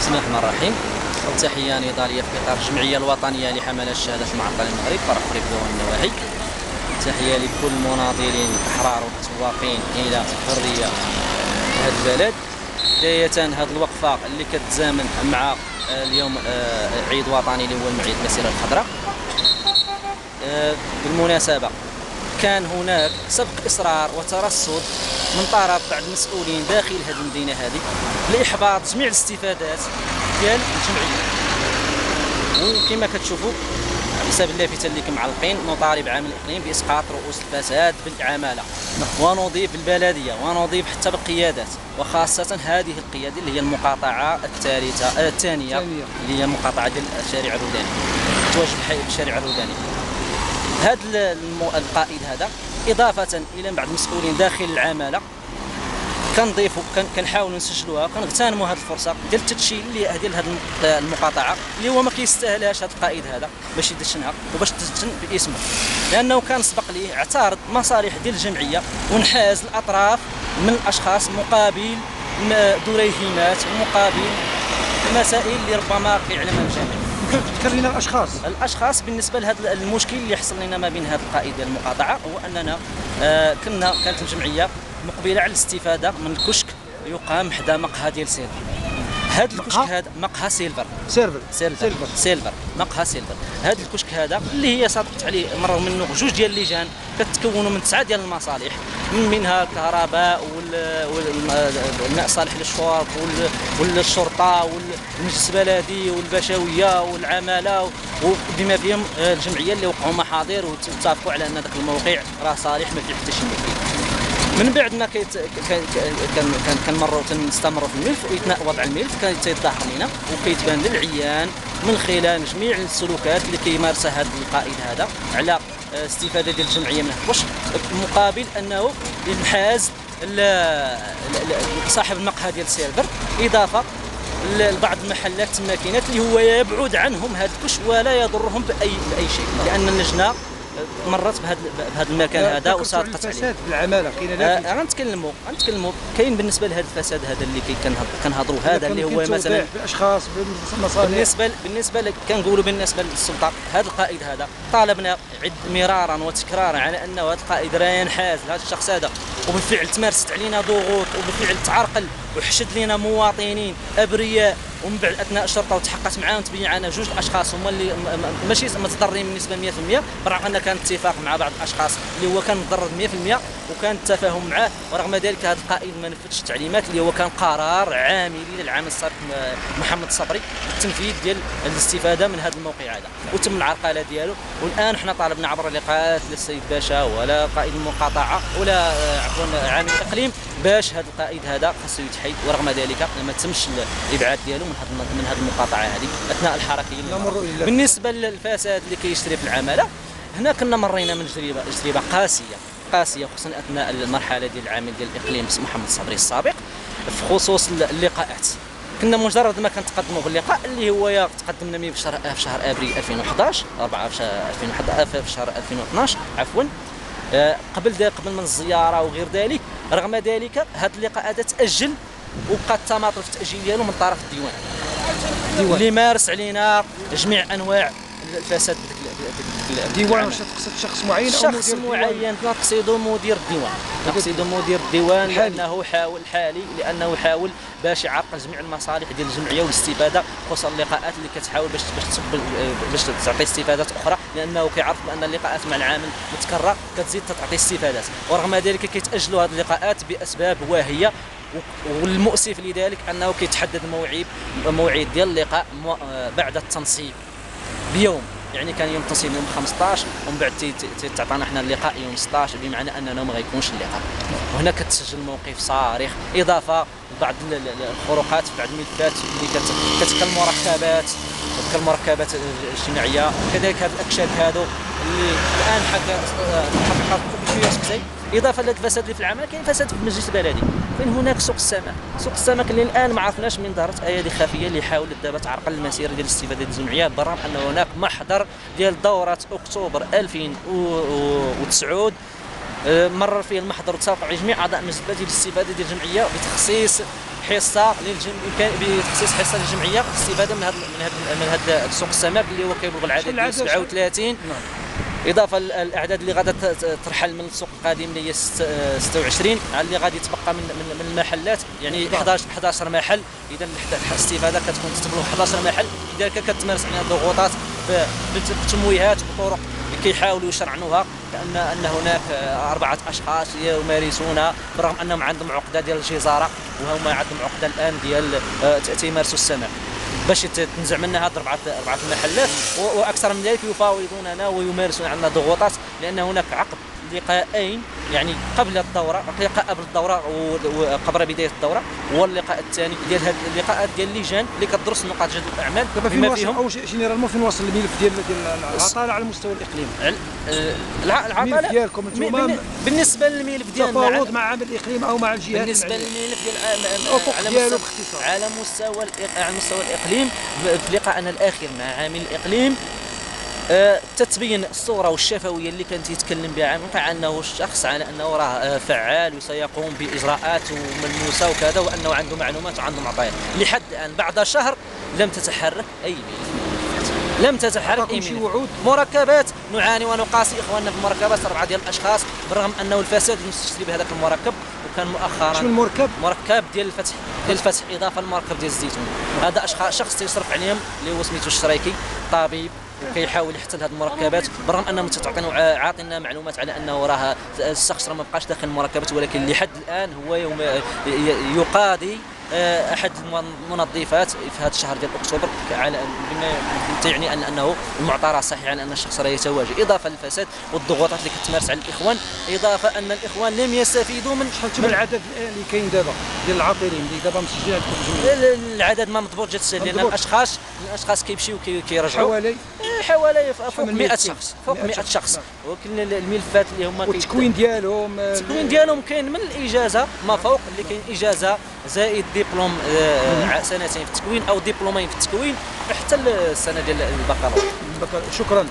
بسم الله الرحمن الرحيم. تحية نضالية في إطار الجمعية الوطنية لحملة الشهادة المعطلة المغرب فرع قريبدة والنواحي. تحية لكل المناضلين الأحرار والمتواقين إلى الحرية هذا البلد. بداية هذه الوقفة اللي كتزامن مع اليوم عيد وطني اللي هو عيد المسيرة الخضراء. بالمناسبة كان هناك سبق إصرار وترصد من طرف بعض المسؤولين داخل هذه المدينة هذه لإحباط جميع الاستفادات ديال الجمعية، وكما كتشوفوا بسبب اللافتة اللي معلقين نطالب عامل الإقليم بإسقاط رؤوس الفساد بالعمالة، ونضيف البلدية ونضيف حتى بالقيادات، وخاصة هذه القيادة اللي هي المقاطعة الثانية اللي هي مقاطعة ديال الشارع الروداني، تواجه بالشارع الروداني. هذا القائد هذا إضافة إلى بعض المسؤولين داخل العمالة كنضيفوا كنحاولوا نسجلوها، كنغتنموا هذه الفرصه ديال التدشين ديال هذه المقاطعه اللي هو ما كيستاهلهاش هذا القائد هذا باش يدشنها وباش تدشن باسمه، لانه كان سبق ليه اعترض مصالح ديال الجمعيه وانحاز الاطراف من الاشخاص مقابل دريهمات ومقابل مسائل اللي ربما كيعلمها الجميع. تذكر لنا الاشخاص بالنسبه لهذا المشكل اللي حصل لنا ما بين هذا القائد ديال المقاطعه، هو اننا كانت الجمعيه مقبله على الاستفاده من الكشك يقام حدا مقهى ديال سيلفر. هذا الكشك هذا مقهى سيلفر مقهى سيلفر. هذا الكشك هذا اللي هي صادقت عليه مروا منه جوج ديال اللجان كتكونوا من 9 ديال المصالح، منها الكهرباء والماء الصالح للشرب والشرطه والمجلس البلدي والبشويه والعماله وبما فيهم الجمعيه اللي وقعوا محاضر واتفقوا على ان ذاك الموقع راه صالح ما فيه حتى شي مشكل. من بعد ما كنمروا تنستمروا في الملف ويتناء وضع الملف كيتظاهر لنا وكيتبان للعيان من خلال جميع السلوكات اللي كيمارسها هذا القائد هذا على استفاده ديال الجمعيه منه، واش مقابل انه ينحاز صاحب المقهى ديال سيلفر، اضافه لبعض المحلات الماكينات اللي هو يبعد عنهم هذا الكش ولا يضرهم باي شيء، لان اللجنه مرت بهذا المكان هذا وصادقت عليه. الفساد بالعماله كاين غنتكلموا كاين بالنسبه لهذا الفساد هذا اللي كنهضروا هذا اللي هو مثلا بالاشخاص بالمصالح. بالنسبه كنقولوا بالنسبه للسلطه، هذا القائد هذا طالبنا مرارا وتكرارا على انه هذا القائد راه ينحاز لهذا الشخص هذا، وبالفعل تمارست علينا ضغوط وبالفعل تعرقل وحشد لنا مواطنين ابرياء، ومن بعد اثناء الشرطه وتحققت معاهم تبين عنا جوج الاشخاص هما اللي ماشي متضررين بالنسبه 100%، برغم ان كان اتفاق مع بعض الاشخاص اللي هو كان متضرر 100% وكان التفاهم معاه، ورغم ذلك هذا القائد ما نفذش التعليمات اللي هو كان قرار عاملي للعام السابق محمد الصبري بالتنفيذ ديال الاستفاده من هذا الموقع هذا، وتم العرقله ديالو. والان حنا طالبنا عبر لقاءات للسيد باشا ولا قائد المقاطعه ولا عفوا عامل الاقليم باش هذا القائد هذا خاصو يتحيد، ورغم ذلك ما تمش الابعاد ديالو من هذه المقاطعه هذه اثناء الحركيه. بالنسبه للفساد اللي كيشتري في العماله، هنا كنا مرينا من تجربه قاسيه خصوصا اثناء المرحله ديال العامل ديال الاقليم محمد الصبري السابق في خصوص اللقاءات. كنا مجرد ما كنتقدموا باللقاء اللي هو تقدمنا به في شهر ابريل 2011 في شهر 2012 عفوا، قبل من الزياره وغير ذلك. رغم ذلك هذه اللقاءات تاجل وبقى التماطل في التاجيل ديالو من طرف الديوان اللي مارس علينا جميع انواع الفساد. الديوان واش تقصد شخص معين او شخص معين؟ نقصد مدير الديوان لانه حاول باش يعرقل جميع المصالح ديال الجمعيه والاستفاده، خصوصا اللقاءات اللي كتحاول باش تعطي استفادات اخرى، لانه كيعرف بان اللقاءات مع العامل متكرره كتزيد تعطي استفادات، ورغم ذلك كيتاجلوا هذه اللقاءات باسباب واهيه. والمؤسف لذلك انه كيتحدد موعد ديال اللقاء بعد التنصيب بيوم، يعني كان يوم التنصيب يوم 15 ومن بعد تعطينا حنا اللقاء يوم 16، بمعنى اننا ما غيكونش اللقاء. وهنا كتسجل موقف صارخ، اضافه لبعض الخروقات في بعض الملفات اللي كالمركبات الاجتماعيه، كذلك هذه الاكشاك هذو اللي الان الحقيقه بشويه سكتي. اضافه للفساد اللي في العمل، كاين فساد في المجلس البلدي، كاين هناك سوق السمك اللي الان ما عرفناش من ظهرت ايادي خفيه اللي حاولت دابا تعرقل المسيره ديال الاستفاده ديال الجمعيه، بالرغم ان هناك محضر ديال دوره اكتوبر 2009 مرر فيه المحضر وتوافق على جميع اعضاء المجلس البلدي بالاستفاده ديال الجمعيه بتخصيص حصه بتخصيص حصه للجمعيه استفاده من هذا سوق السمك اللي هو كيبلغ العدد 37. اضافه للاعداد اللي غادا ترحل من السوق القديم اللي هي 26 على اللي غادي تبقى من المحلات، يعني 11 محل. اذا الاستفاده كتكون تبلغ 11 محل. لذلك كتمارس علينا الضغوطات بتمويهات بطرق كيحاولوا يشرعنوها، كأن هناك 4 أشخاص يمارسونها برغم أنهم عندهم عقدة ديال الجزارة، وهم عندهم عقدة الآن ديال تمارسوا السمك باش تنزع منها هاد 4 المحلات. وأكثر من ذلك يفاوضوننا ويمارسون عنا ضغوطات، لأن هناك عقد لقاءين، يعني قبل الدورة، لقاء قبل الدورة وقبل بداية الدورة، واللقاء الثاني ديال هذه اللقاءات ديال اللجان اللي كتدرس نقاط جدول الأعمال بما فيهم او جينيرالمون فين واصل الملف ديال العطاله على المستوى الاقليمي. العطاله ديالكم انتم بالنسبه للملف ديالنا تفاوض مع عامل الاقليم او مع الجهات بالنسبه للملف ديال على مستوى الاقليم في لقاءنا الاخير مع عامل الاقليم تتبين الصوره والشفويه اللي كان يتكلم بها عامل انه الشخص على انه راه فعال وسيقوم باجراءات ملموسه وكذا، وانه عنده معلومات وعنده معطيات. لحد الان بعد شهر لم تتحرك اي ملف، لم تتحرك اي ملف. مركبات نعاني ونقاسي اخواننا في المركبات 4 ديال الاشخاص، برغم انه الفساد المستشري بهذاك المركب. وكان مؤخرا شنو المركب؟ مركب ديال الفتح اضافه للمركب ديال الزيتون. هذا شخص تيصرف عليهم اللي هو سميتو الشريكي، طبيب، وكيحاول يحتل هذه المركبات برغم انهم عاطينا معلومات على انه راه الشخص ما بقاش داخل المركبات، ولكن لحد الان هو يقاضي احد المنظفات في هذا الشهر ديال اكتوبر على بما تعني انه المعطى صحيح على ان الشخص راه يتواجد، اضافه للفساد والضغوطات اللي كتمارس على الاخوان، اضافه ان الاخوان لم يستفيدوا من العدد اللي كاين دابا ديال العاطلين اللي دابا مسجلين عندكم في الجمعيه. العدد ما مضبوط جات لان الاشخاص كيمشيو كيرجعوا حوالي فوق 100 شخص، فوق 100 شخص. ولكن الملفات اللي هما والتكوين ديالهم كاين من الاجازه ما فوق، اللي كاين اجازه زائد دبلوم سنتين في التكوين او دبلومين في التكوين حتى السنه ديال البكالوريا. شكرا.